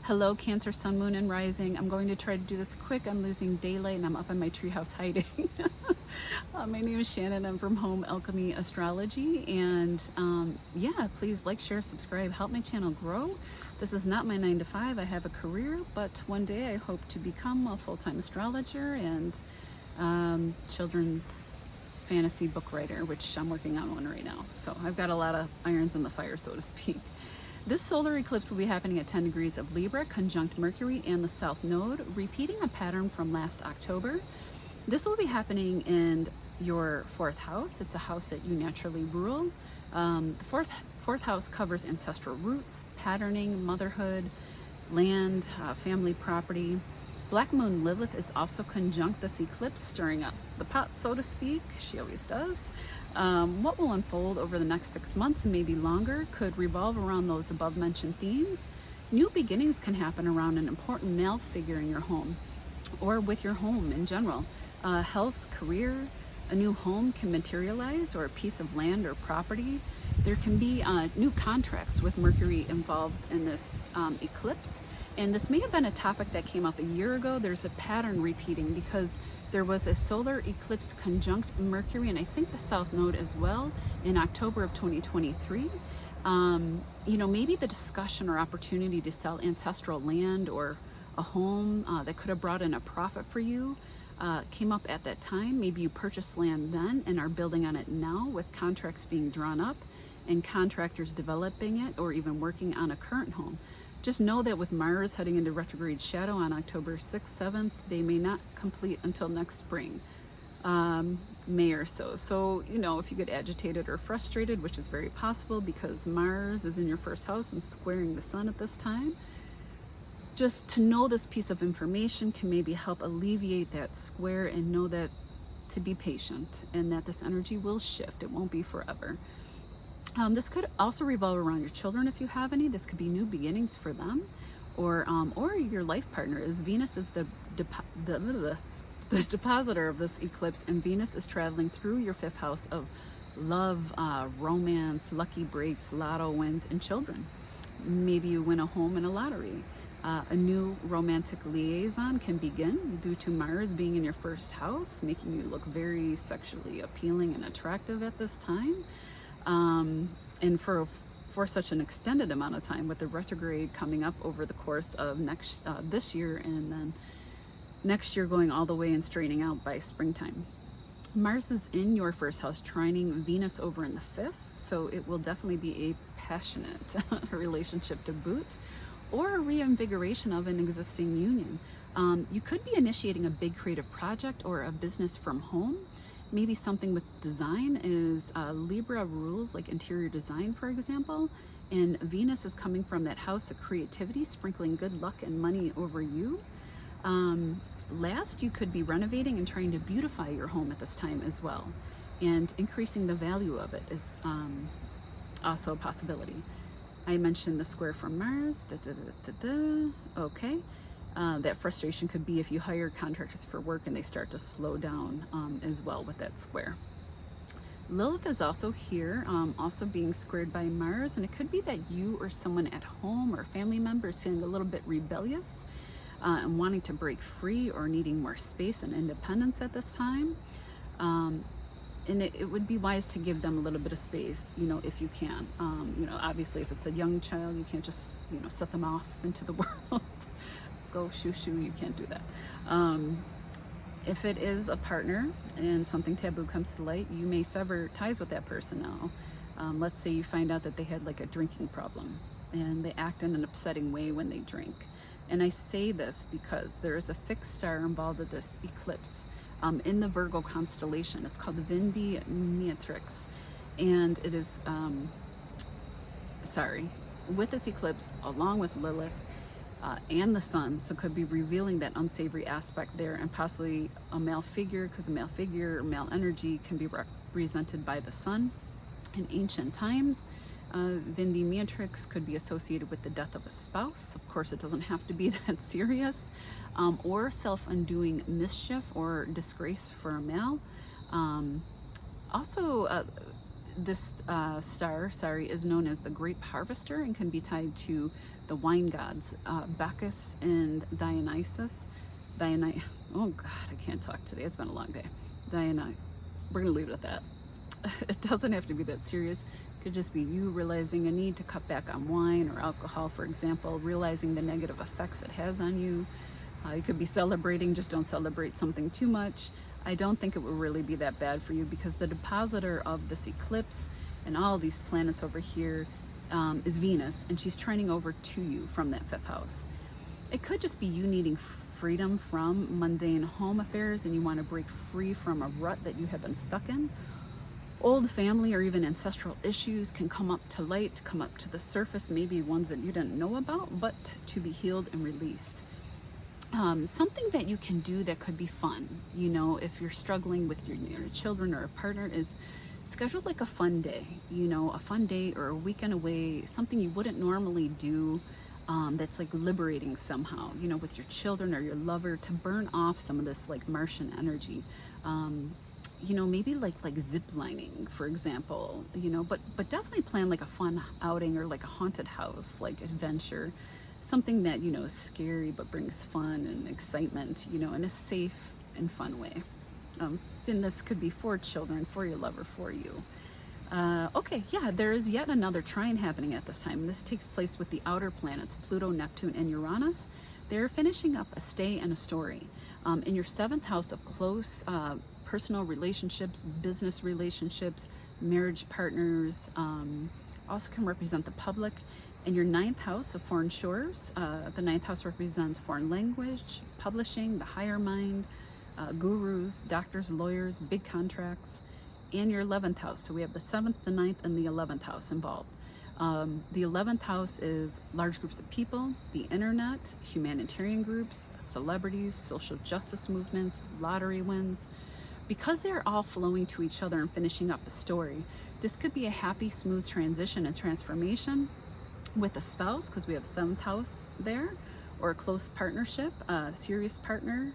Hello, Cancer, Sun, Moon, and Rising. I'm going to try to do this quick. I'm losing daylight and I'm up in my treehouse hiding. My name is Shannon. I'm from Home Alchemy Astrology. And yeah, please like, share, subscribe, help my channel grow. This is not my 9 to 5. I have a career, but one day I hope to become a full-time astrologer and children's fantasy book writer, which I'm working on one right now. So I've got a lot of irons in the fire, so to speak. This solar eclipse will be happening at 10 degrees of Libra, conjunct Mercury and the South Node, repeating a pattern from last October. This will be happening in your fourth house. It's a house that you naturally rule. The fourth house covers ancestral roots, patterning, motherhood, land, family property. Black Moon Lilith is also conjunct this eclipse, stirring up the pot, so to speak. She always does. What will unfold over the next 6 months and maybe longer could revolve around those above mentioned themes. New beginnings can happen around an important male figure in your home or with your home in general. Health, career, a new home can materialize, or a piece of land or property. There can be new contracts with Mercury involved in this eclipse. And this may have been a topic that came up a year ago. There's a pattern repeating because there was a solar eclipse conjunct Mercury, and I think the South Node as well, in October of 2023. Maybe the discussion or opportunity to sell ancestral land or a home that could have brought in a profit for you came up at that time. Maybe you purchased land then and are building on it now with contracts being drawn up and contractors developing it or even working on a current home. Just know that with Mars heading into retrograde shadow on October 6th, 7th, they may not complete until next spring, May or so. So, if you get agitated or frustrated, which is very possible because Mars is in your first house and squaring the sun at this time, just to know this piece of information can maybe help alleviate that square and know that to be patient and that this energy will shift. It won't be forever. This could also revolve around your children if you have any. This could be new beginnings for them, or your life partner. As Venus is the depositor of this eclipse, and Venus is traveling through your fifth house of love, romance, lucky breaks, lotto wins, and children. Maybe you win a home in a lottery. A new romantic liaison can begin due to Mars being in your first house, making you look very sexually appealing and attractive at this time. And for such an extended amount of time, with the retrograde coming up over the course of this year, and then next year going all the way and straightening out by springtime. Mars is in your first house, trining Venus over in the fifth, so it will definitely be a passionate relationship to boot, or a reinvigoration of an existing union. You could be initiating a big creative project or a business from home. Maybe something with design is Libra rules, like interior design, for example, and Venus is coming from that house of creativity, sprinkling good luck and money over you. Last, you could be renovating and trying to beautify your home at this time as well, and increasing the value of it is also a possibility. I mentioned the square from Mars. Okay. That frustration could be if you hire contractors for work and they start to slow down as well with that square. Lilith is also here, also being squared by Mars, and it could be that you or someone at home or family member is feeling a little bit rebellious and wanting to break free or needing more space and independence at this time. And it would be wise to give them a little bit of space, if you can. Obviously, if it's a young child, you can't just, set them off into the world. Go shoo, you can't do that. If it is a partner and something taboo comes to light, you may sever ties with that person now. Let's say you find out that they had like a drinking problem and they act in an upsetting way when they drink. And I say this because there is a fixed star involved with this eclipse in the Virgo constellation. It's called the Vindi Matrix, and it is with this eclipse along with Lilith and the sun, so could be revealing that unsavory aspect there, and possibly a male figure, because a male figure or male energy can be represented by the sun. In ancient times, Vindi Matrix could be associated with the death of a spouse. Of course, it doesn't have to be that serious, or self-undoing mischief or disgrace for a male. Also, this star, sorry, is known as the grape harvester and can be tied to the wine gods, Bacchus and Dionysus. Oh God, I can't talk today. It's been a long day. We're gonna leave it at that. It doesn't have to be that serious. It could just be you realizing a need to cut back on wine or alcohol, for example, realizing the negative effects it has on you. You could be celebrating, just don't celebrate something too much. I don't think it will really be that bad for you because the depositor of this eclipse and all these planets over here is Venus, and she's trining over to you from that 5th house. It could just be you needing freedom from mundane home affairs and you want to break free from a rut that you have been stuck in. Old family or even ancestral issues can come up to light, come up to the surface, maybe ones that you didn't know about, but to be healed and released. Something that you can do that could be fun, you know, if you're struggling with your children or a partner, is schedule like a fun day, you know, a fun day or a weekend away, something you wouldn't normally do, that's like liberating somehow, you know, with your children or your lover, to burn off some of this like Martian energy. You know, maybe like zip lining, for example, you know, but definitely plan like a fun outing or like a haunted house, like adventure, something that, you know, is scary but brings fun and excitement, you know, in a safe and fun way. Then this could be for children, for your lover, for you. Okay, yeah, there is yet another trine happening at this time. This takes place with the outer planets, Pluto, Neptune, and Uranus. They're finishing up a stay and a story. In your 7th house of close personal relationships, business relationships, marriage partners, also can represent the public. In your 9th house of foreign shores, the 9th house represents foreign language, publishing, the higher mind, gurus, doctors, lawyers, big contracts, and your 11th house. So we have the 7th, the 9th, and the 11th house involved. The 11th house is large groups of people, the internet, humanitarian groups, celebrities, social justice movements, lottery wins. Because they're all flowing to each other and finishing up a story, this could be a happy, smooth transition and transformation with a spouse, because we have 7th house there, or a close partnership, a serious partner,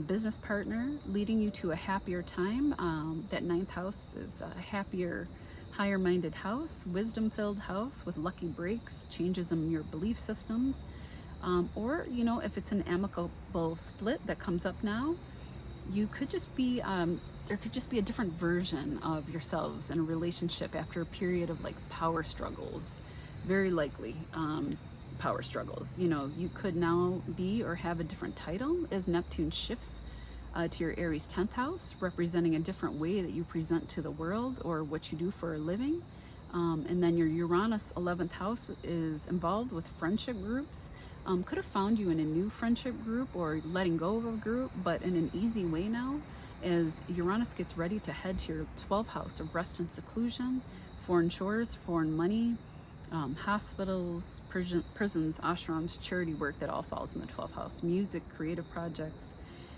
business partner, leading you to a happier time. That 9th house is a happier, higher minded house, wisdom filled house with lucky breaks, changes in your belief systems. Or, you know, if it's an amicable split that comes up now, you could just be, there could just be a different version of yourselves in a relationship after a period of like power struggles. Very likely power struggles. You know, you could now be or have a different title as Neptune shifts to your Aries 10th house, representing a different way that you present to the world or what you do for a living. And then your Uranus 11th house is involved with friendship groups. Could have found you in a new friendship group or letting go of a group, but in an easy way now, as Uranus gets ready to head to your 12th house of rest and seclusion, foreign shores, foreign money, hospitals, prisons, ashrams, charity work, that all falls in the 12th house, music, creative projects.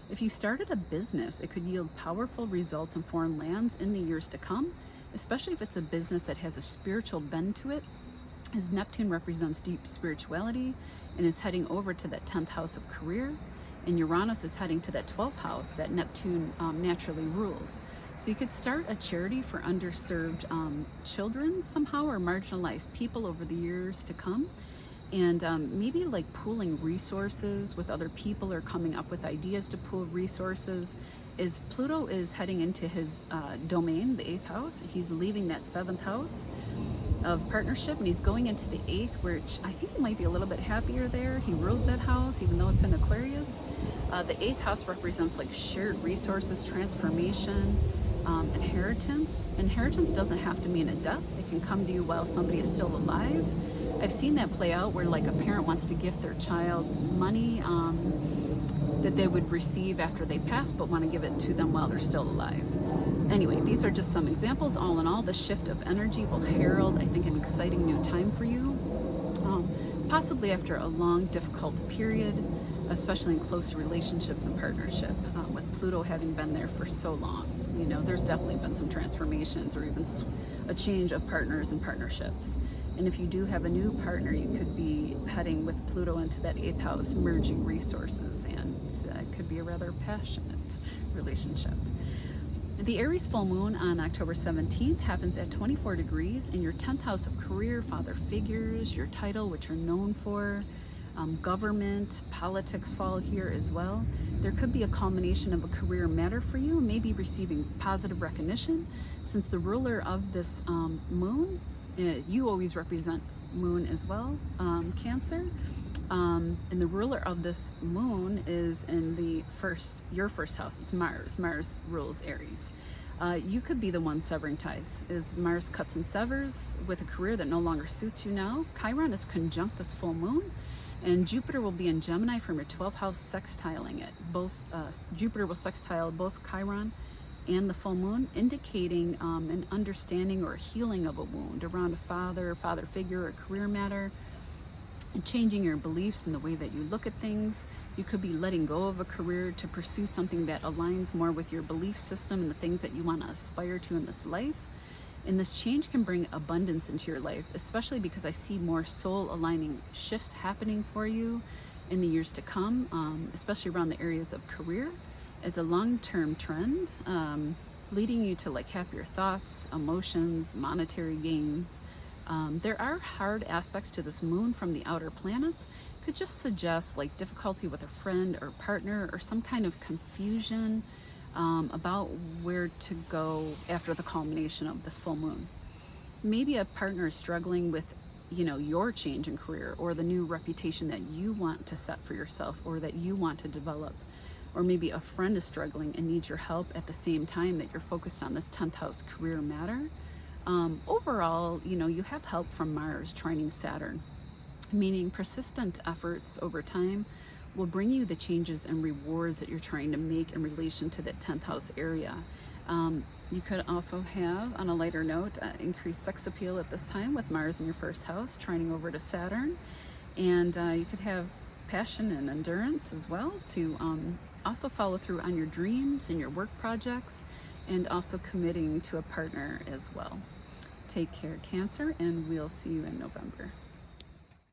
If you started a business, it could yield powerful results in foreign lands in the years to come, especially if it's a business that has a spiritual bend to it, as Neptune represents deep spirituality and is heading over to that 10th house of career, and Uranus is heading to that 12th house that Neptune naturally rules. So you could start a charity for underserved children somehow, or marginalized people over the years to come. And maybe like pooling resources with other people or coming up with ideas to pool resources. As Pluto is heading into his domain, the 8th house, he's leaving that 7th house of partnership and he's going into the 8th, which I think he might be a little bit happier there. He rules that house even though it's in Aquarius. The 8th house represents like shared resources, transformation, inheritance. Inheritance doesn't have to mean a death. It can come to you while somebody is still alive. I've seen that play out where like a parent wants to gift their child money that they would receive after they pass, but want to give it to them while they're still alive. Anyway, these are just some examples. All in all, the shift of energy will herald, I think, an exciting new time for you, possibly after a long, difficult period, especially in close relationships and partnership, with Pluto having been there for so long. You know, there's definitely been some transformations or even a change of partners and partnerships. And if you do have a new partner, you could be heading with Pluto into that 8th house, merging resources, and it could be a rather passionate relationship. The Aries full moon on October 17th happens at 24 degrees in your 10th house of career, father figures, your title, which you're known for. Government, politics fall here as well. There could be a culmination of a career matter for you, maybe receiving positive recognition. Since the ruler of this moon, you always represent moon as well, Cancer. And the ruler of this moon is in your first house. It's Mars. Mars rules Aries. You could be the one severing ties, as Mars cuts and severs with a career that no longer suits you now. Chiron is conjunct this full moon, and Jupiter will be in Gemini from your 12th house, sextiling it. Jupiter will sextile both Chiron and the full moon, indicating an understanding or a healing of a wound around a father figure, or career matter, and changing your beliefs and the way that you look at things. You could be letting go of a career to pursue something that aligns more with your belief system and the things that you want to aspire to in this life. And this change can bring abundance into your life, especially because I see more soul aligning shifts happening for you in the years to come, especially around the areas of career, as a long-term trend, leading you to like happier thoughts, emotions, monetary gains. There are hard aspects to this moon from the outer planets. Could just suggest like difficulty with a friend or partner, or some kind of confusion about where to go after the culmination of this full moon. Maybe a partner is struggling with, your change in career, or the new reputation that you want to set for yourself, or that you want to develop. Or maybe a friend is struggling and needs your help at the same time that you're focused on this 10th house career matter. Overall, you have help from Mars trining Saturn, meaning persistent efforts over time will bring you the changes and rewards that you're trying to make in relation to that 10th house area. You could also have, on a lighter note, increased sex appeal at this time with Mars in your first house, trining over to Saturn. And you could have passion and endurance as well to also follow through on your dreams and your work projects, and also committing to a partner as well. Take care, Cancer, and we'll see you in November.